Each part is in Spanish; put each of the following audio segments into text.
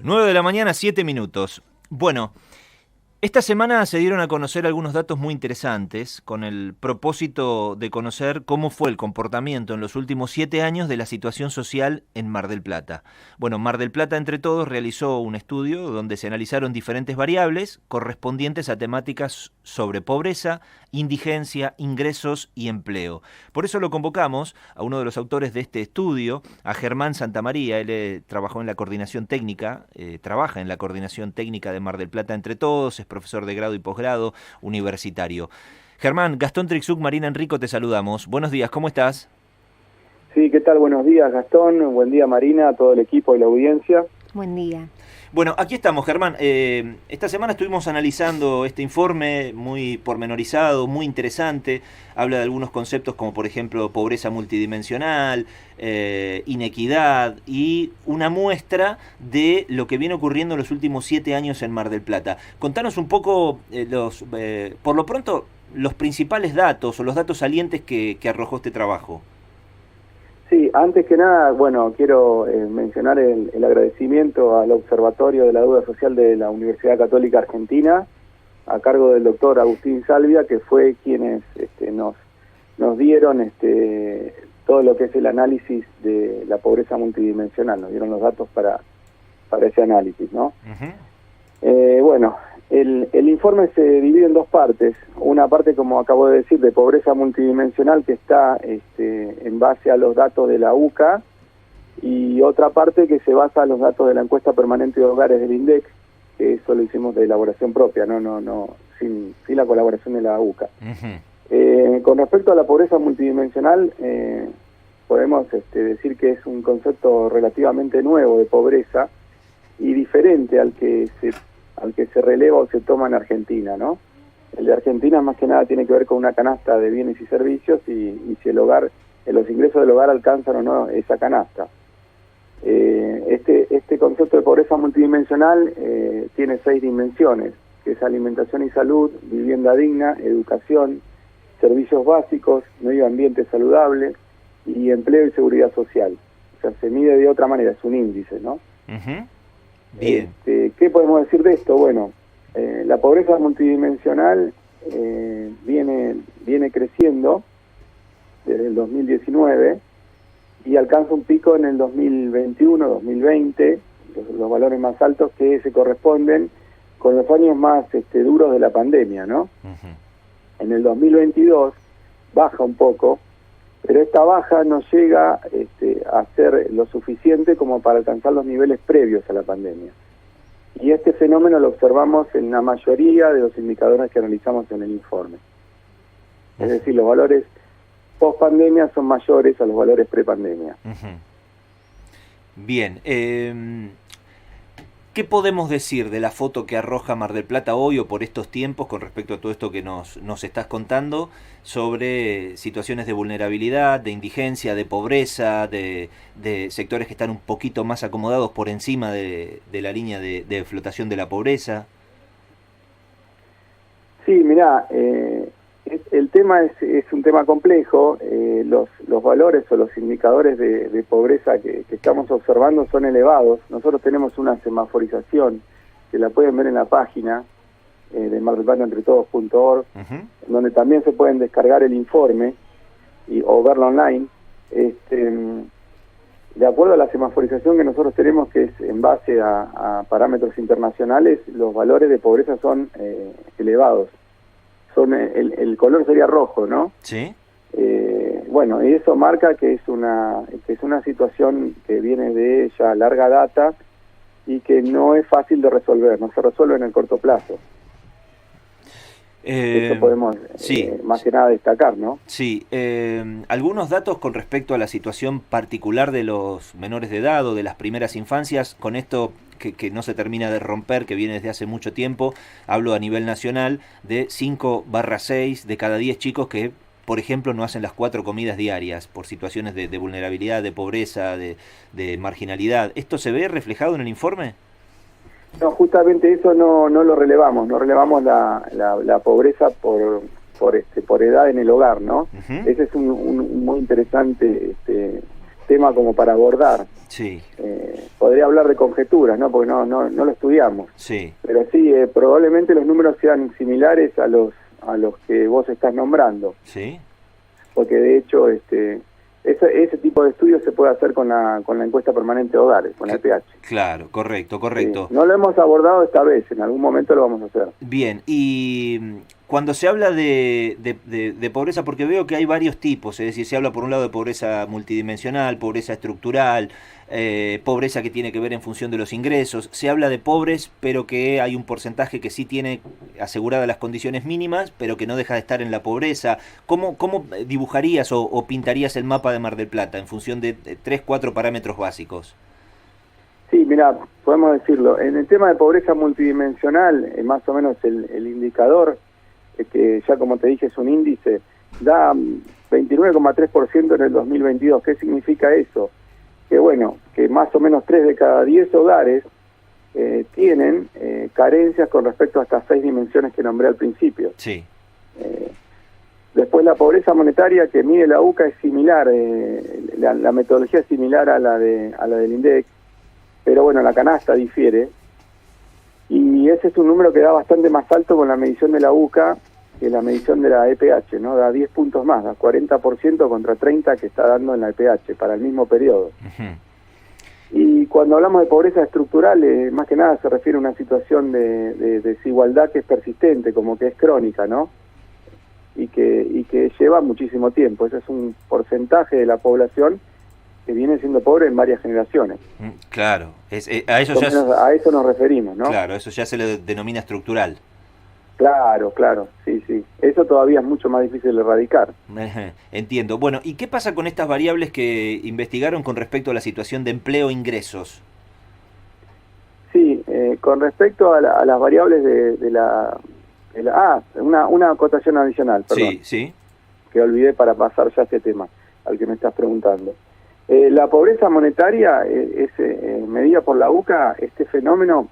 9 de la mañana, 7 minutos. Bueno, esta semana se dieron a conocer algunos datos muy interesantes con el propósito de conocer cómo fue el comportamiento en los últimos 7 años de la situación social en Mar del Plata. Bueno, Mar del Plata, entre todos, realizó un estudio donde se analizaron diferentes variables correspondientes a temáticas sobre pobreza, indigencia, ingresos y empleo. Por eso lo convocamos a uno de los autores de este estudio, a Germán Santamaría. Él trabajó en la coordinación técnica, trabaja en la coordinación técnica de Mar del Plata, entre todos, es profesor de grado y posgrado universitario. Germán, Gastón Trixuk, Marina Enrico, te saludamos. Buenos días, ¿cómo estás? Sí, ¿qué tal? Buenos días, Gastón. Buen día, Marina, a todo el equipo y la audiencia. Buen día. Bueno, aquí estamos, Germán. Esta semana estuvimos analizando este informe muy pormenorizado, muy interesante. Habla de algunos conceptos como, por ejemplo, pobreza multidimensional, inequidad y una muestra de lo que viene ocurriendo en los últimos 7 años en Mar del Plata. Contanos un poco, por lo pronto, los principales datos o los datos salientes que arrojó este trabajo. Sí, antes que nada, bueno, quiero mencionar el agradecimiento al Observatorio de la Deuda Social de la Universidad Católica Argentina, a cargo del doctor Agustín Salvia, que fue quienes nos dieron todo lo que es el análisis de la pobreza multidimensional, nos dieron los datos para ese análisis, ¿no? Bueno, el informe se divide en dos partes. Una parte, como acabo de decir, de pobreza multidimensional, que está en base a los datos de la UCA, y otra parte que se basa en los datos de la encuesta permanente de hogares del INDEC, que eso lo hicimos de elaboración propia, sin la colaboración de la UCA. Con respecto a la pobreza multidimensional, podemos decir que es un concepto relativamente nuevo de pobreza y diferente al que se releva o se toma en Argentina, ¿no? El de Argentina más que nada tiene que ver con una canasta de bienes y servicios y si los ingresos del hogar alcanzan o no esa canasta. Este concepto de pobreza multidimensional tiene 6 dimensiones, que es alimentación y salud, vivienda digna, educación, servicios básicos, medio ambiente saludable y empleo y seguridad social. O sea, se mide de otra manera, es un índice, ¿no? Bien. ¿Qué podemos decir de esto? Bueno, la pobreza multidimensional viene creciendo desde el 2019 y alcanza un pico en el 2021, 2020, los valores más altos que se corresponden con los años más duros de la pandemia, ¿no? En el 2022 baja un poco, pero esta baja no llega a ser lo suficiente como para alcanzar los niveles previos a la pandemia. Y este fenómeno lo observamos en la mayoría de los indicadores que analizamos en el informe. Es decir, los valores post-pandemia son mayores a los valores pre-pandemia. Bien. ¿Qué podemos decir de la foto que arroja Mar del Plata hoy o por estos tiempos con respecto a todo esto que nos estás contando sobre situaciones de vulnerabilidad, de indigencia, de pobreza, de sectores que están un poquito más acomodados por encima de la línea de flotación de la pobreza? Sí, mirá, el tema es un tema complejo. Los valores o los indicadores de pobreza que estamos observando son elevados. Nosotros tenemos una semaforización que la pueden ver en la página de mardelplataentretodos.org, donde también se pueden descargar el informe o verlo online. De acuerdo a la semaforización que nosotros tenemos, que es en base a parámetros internacionales, los valores de pobreza son elevados. El color sería rojo, ¿no? Sí. Bueno, y eso marca que es una situación que viene de ya larga data y que no es fácil de resolver, no se resuelve en el corto plazo. Eso podemos más que nada destacar, ¿no? Sí. Algunos datos con respecto a la situación particular de los menores de edad o de las primeras infancias, con esto que no se termina de romper, que viene desde hace mucho tiempo. Hablo a nivel nacional de 5/6 de cada 10 chicos que, por ejemplo, no hacen las 4 comidas diarias por situaciones de vulnerabilidad, de pobreza, de marginalidad. ¿Esto se ve reflejado en el informe? No, justamente eso no lo relevamos. No relevamos la pobreza por edad en el hogar, ¿no? Ese es un muy interesante tema como para abordar. Sí. Podría hablar de conjeturas, ¿no? Porque no lo estudiamos. Sí. Pero sí, probablemente los números sean similares a los que vos estás nombrando. Sí. Porque de hecho ese tipo de estudios se puede hacer con la encuesta permanente de hogares, con la EPH. Claro, correcto. Sí. No lo hemos abordado esta vez, en algún momento lo vamos a hacer. Bien, y cuando se habla de pobreza, porque veo que hay varios tipos, es decir, se habla por un lado de pobreza multidimensional, pobreza estructural, pobreza que tiene que ver en función de los ingresos, se habla de pobres, pero que hay un porcentaje que sí tiene aseguradas las condiciones mínimas, pero que no deja de estar en la pobreza. ¿Cómo dibujarías o pintarías el mapa de Mar del Plata en función de 3-4 parámetros básicos? Sí, mira, podemos decirlo. En el tema de pobreza multidimensional, más o menos el indicador, que ya como te dije es un índice, da 29,3% en el 2022. ¿Qué significa eso? Que bueno, que más o menos 3 de cada 10 hogares tienen carencias con respecto a estas 6 dimensiones que nombré al principio. Sí. Después la pobreza monetaria que mide la UCA es similar, la metodología es similar a la del INDEC, pero bueno, la canasta difiere, y ese es un número que da bastante más alto con la medición de la UCA que la medición de la EPH, ¿no? Da 10 puntos más, da 40% contra 30% que está dando en la EPH para el mismo periodo. Y cuando hablamos de pobreza estructural, más que nada se refiere a una situación de desigualdad que es persistente, como que es crónica, ¿no? Y que lleva muchísimo tiempo. Ese es un porcentaje de la población que viene siendo pobre en varias generaciones. Claro, a eso nos referimos, ¿no? Claro, eso ya se le denomina estructural. Claro, sí. Eso todavía es mucho más difícil de erradicar. Entiendo. Bueno, ¿y qué pasa con estas variables que investigaron con respecto a la situación de empleo e ingresos? Sí, con respecto a las variables una acotación adicional, perdón. Sí. Que olvidé para pasar ya a este tema, al que me estás preguntando. La pobreza monetaria es medida por la UCA. Este fenómeno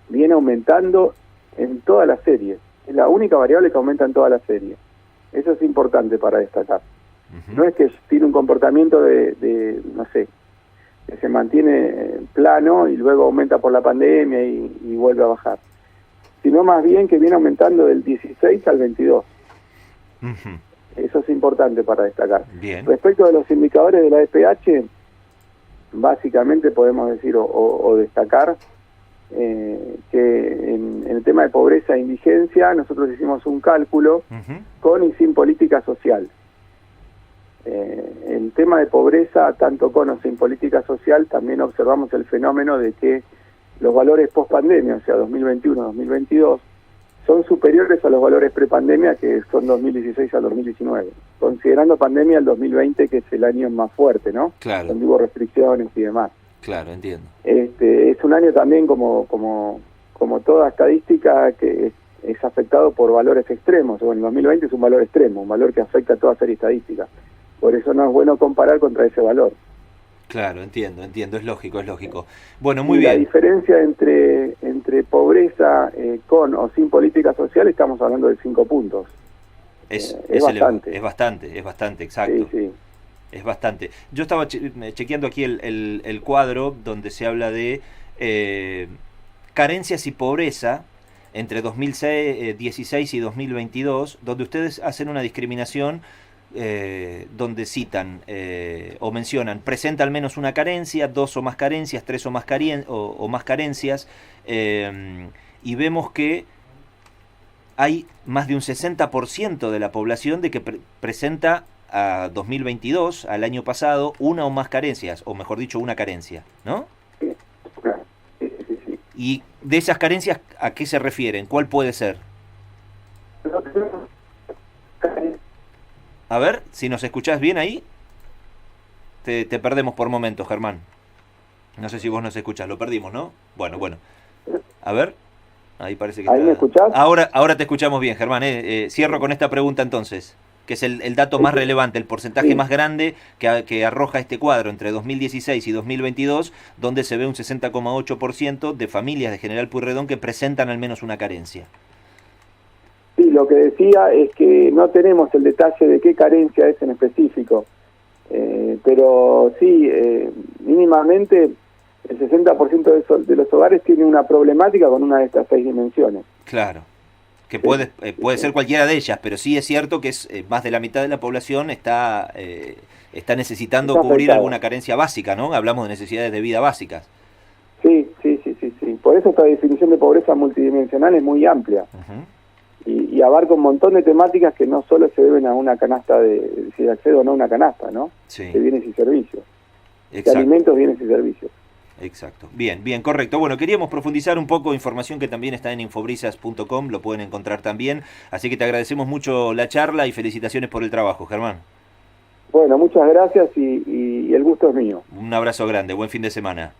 viene aumentando en toda la serie. Es la única variable que aumenta en toda la serie. Eso es importante para destacar. No es que tiene un comportamiento no sé, que se mantiene plano y luego aumenta por la pandemia y vuelve a bajar, sino más bien que viene aumentando del 16 al 22. Eso es importante para destacar. Bien. Respecto de los indicadores de la EPH, básicamente podemos decir o destacar que en el tema de pobreza e indigencia nosotros hicimos un cálculo con y sin política social. El tema de pobreza, tanto con o sin política social, también observamos el fenómeno de que los valores post pandemia, o sea 2021-2022, son superiores a los valores prepandemia, que son 2016 al 2019, considerando pandemia el 2020, que es el año más fuerte, ¿no? Claro. Donde hubo restricciones y demás. Claro, entiendo. Es un año también, como toda estadística, que es afectado por valores extremos. Bueno, el 2020 es un valor extremo, un valor que afecta a toda serie estadística. Por eso no es bueno comparar contra ese valor. Claro, entiendo, es lógico. Bueno, muy bien. La diferencia entre pobreza con o sin política social, estamos hablando de 5 puntos. Es bastante. Es bastante, exacto. Sí. Es bastante. Yo estaba chequeando aquí el cuadro donde se habla de carencias y pobreza entre 2016 y 2022, donde ustedes hacen una discriminación donde citan o mencionan: presenta al menos una carencia, 2 o más carencias, 3 o más carencias, y vemos que hay más de un 60% de la población de que presenta a 2022, al año pasado, una o más carencias, o mejor dicho, una carencia, ¿no? Sí. Y de esas carencias, ¿a qué se refieren? ¿Cuál puede ser? A ver, si nos escuchás bien ahí, te perdemos por momentos, Germán. No sé si vos nos escuchás, lo perdimos, ¿no? Bueno. A ver, ahí parece que ¿Ahí me escuchás? Ahora te escuchamos bien, Germán. Cierro con esta pregunta entonces, que es el dato más relevante, el porcentaje más grande que arroja este cuadro entre 2016 y 2022, donde se ve un 60,8% de familias de General Pueyrredón que presentan al menos una carencia. Sí, lo que decía es que no tenemos el detalle de qué carencia es en específico. Pero sí, mínimamente el 60% de los hogares tiene una problemática con una de estas 6 dimensiones. Claro. Que puede ser cualquiera de ellas, pero sí es cierto que es más de la mitad de la población está necesitando Está cubrir afectada. alguna carencia básica, ¿no? Hablamos de necesidades de vida básicas. Sí. Por eso esta definición de pobreza multidimensional es muy amplia. Y abarca un montón de temáticas que no solo se deben a una canasta de si accedo o no a una canasta, ¿no? Sí. De bienes y servicios. Exacto. De alimentos, bienes y servicios. Exacto. Bien, correcto. Bueno, queríamos profundizar un poco, información que también está en infobrisas.com, lo pueden encontrar también. Así que te agradecemos mucho la charla y felicitaciones por el trabajo, Germán. Bueno, muchas gracias y el gusto es mío. Un abrazo grande, buen fin de semana.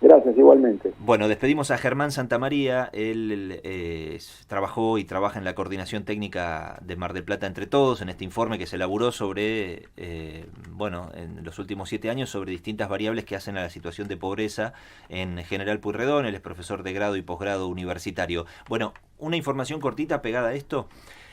Gracias, igualmente. Bueno, despedimos a Germán Santamaría. Él trabajó y trabaja en la coordinación técnica de Mar del Plata Entre Todos, en este informe que se elaboró sobre, en los últimos 7 años, sobre distintas variables que hacen a la situación de pobreza en General Pueyrredón. Él es profesor de grado y posgrado universitario. Bueno, una información cortita pegada a esto.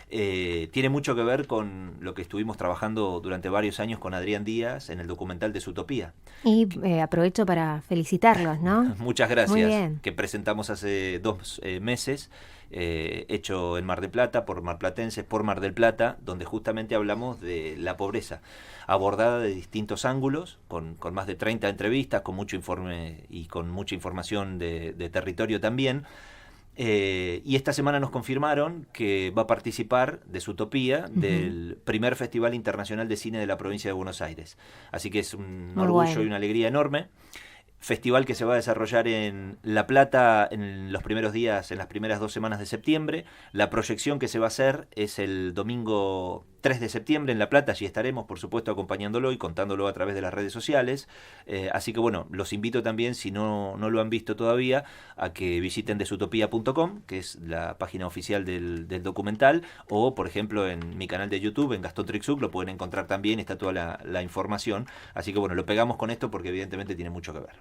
Tiene mucho que ver con lo que estuvimos trabajando durante varios años con Adrián Díaz en el documental de Zootopía. Y aprovecho para felicitarlos, ¿no? Muchas gracias. Muy bien. Que presentamos hace 2 meses, hecho en Mar del Plata, por marplatenses, por Mar del Plata, donde justamente hablamos de la pobreza, abordada de distintos ángulos, con más de 30 entrevistas, con mucho informe y con mucha información de territorio también. Y esta semana nos confirmaron que va a participar de Zootopía del primer Festival Internacional de Cine de la provincia de Buenos Aires. Así que es un orgullo y una alegría enorme. Festival que se va a desarrollar en La Plata en los primeros días, en las primeras 2 semanas de septiembre. La proyección que se va a hacer es el domingo 3 de septiembre en La Plata. Allí estaremos, por supuesto, acompañándolo y contándolo a través de las redes sociales. Así que bueno, los invito también, si no lo han visto todavía, a que visiten desutopia.com, que es la página oficial del documental, o por ejemplo en mi canal de YouTube, en Gastón Trixuc, lo pueden encontrar también, está toda la información. Así que bueno, lo pegamos con esto porque evidentemente tiene mucho que ver.